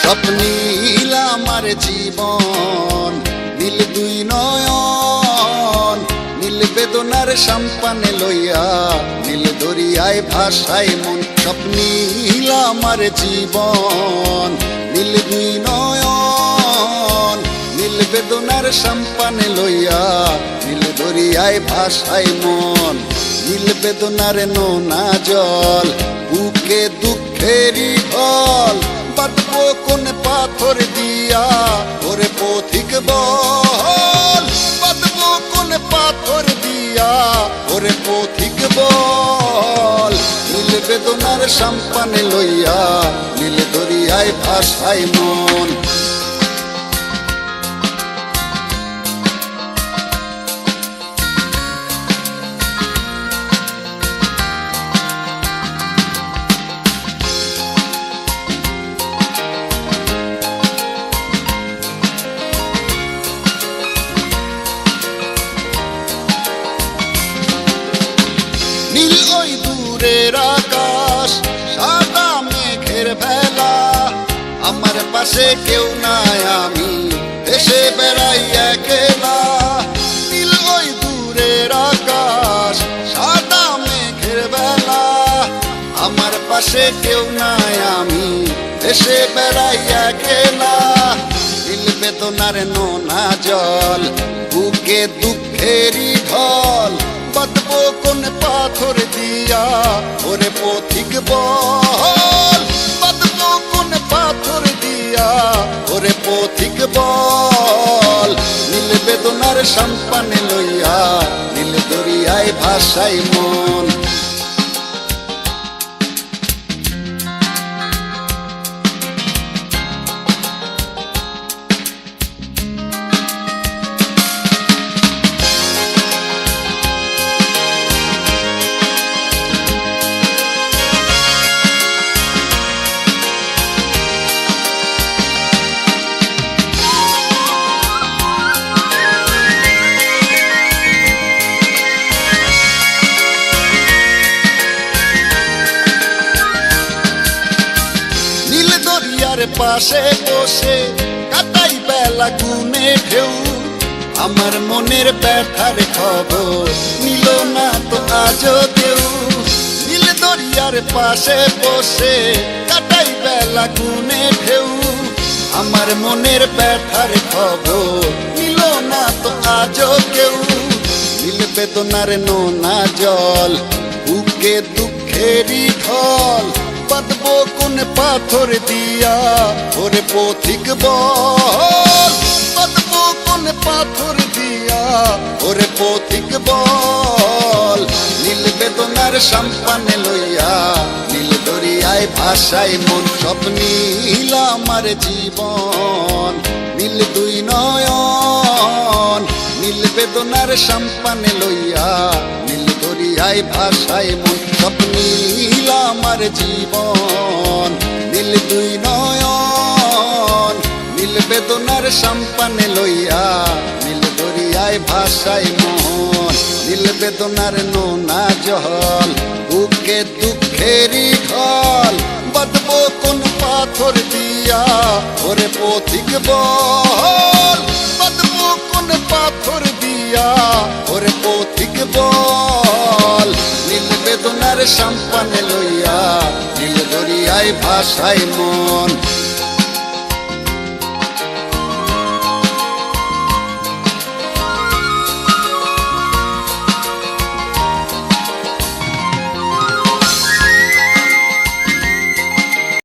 স্বপ্নীল আমার জীবন, নীল দুই নয়ন, নীল বেদনার সম্পানে লইয়া, নীল দরিয়ায় ভাসায় মন। স্বপ্নীল আমার জীবন, নীল দুই নয়ন, নীল বেদনার সম্পানে লইয়া, নীল দরিয়ায় ভাসায় মন। নীল বেদনার নোনা জল, বুকে দুঃখেরই ঢল, বাঁধবো কোন পাথর দিয়া ওরে পথিক বল, বাঁধবো কোন পাথর দিয়া ওরে পথিক বল। নীল বেদনার সম্পানে লইয়া, নীল দরিয়ায় ভাসায় মন। নীল ওই দূরের আকাশ, সাদা মেঘের ভেলা, আমার পাশে কেউ নাই, আমি দেশে বেড়াই একলা। নীল ওই দূরের আকাশ, সাদা মেঘের ভেলা, আমার পাশে কেউ নাই, আমি দেশে বেড়াই একলা। নীল বেদনার নোনা জল, বুকে দুঃখেরই ঢল, বাঁধবো কোন পাথর দিয়া ওরে পথিক বল, বাঁধবো কোন পাথর দিয়া ওরে পথিক বল। নীল বেদনার সম্পানে লইয়া, নীল দরিয়ায় ভাসায় মন। পাশে বসে কাটাই বেলা গুনে ঢেউ, আমার মনের ব্যথার খবর নিল না তো আজও কেউ। নীল দরিয়ার পাশে বসে কাটাই বেলা গুনে ঢেউ, আমার মনের ব্যথার খবর নিল না তো আজও কেউ। নীল বেদনার নোনা জল, বুকে দুঃখেরই ঢল, বাঁধবো কোন পাথর দিয়া ওরে পথিক বল, বাঁধবো কোন পাথর দিয়া ওরে পথিক বল। নীল বেদনার সম্পানে লইয়া, নীল দরিয়ায় ভাসায় মন। স্বপ্নীল আমার জীবন, নীল দুই নয়ন, নীল বেদনার সম্পানে লইয়া, নীল দরিয়ায় ভাসায় মন। স্বপ্নীল আমার জীবন, নীল দুই নয়ন, নীল বেদনার সম্পানে লইয়া, নীল দরিয়ায় ভাসায় মন। নীল বেদনার নোনা জল, বুকে দুঃখেরই ঢল, বাঁধবো কোন পাথর দিয়া ওরে পথিক বল, বাঁধবো কোন পাথর দিয়া ওরে পথিক বল। নীল বেদনার সম্পানে লইয়া, নীল দরিয়ায় ভাসায় মন।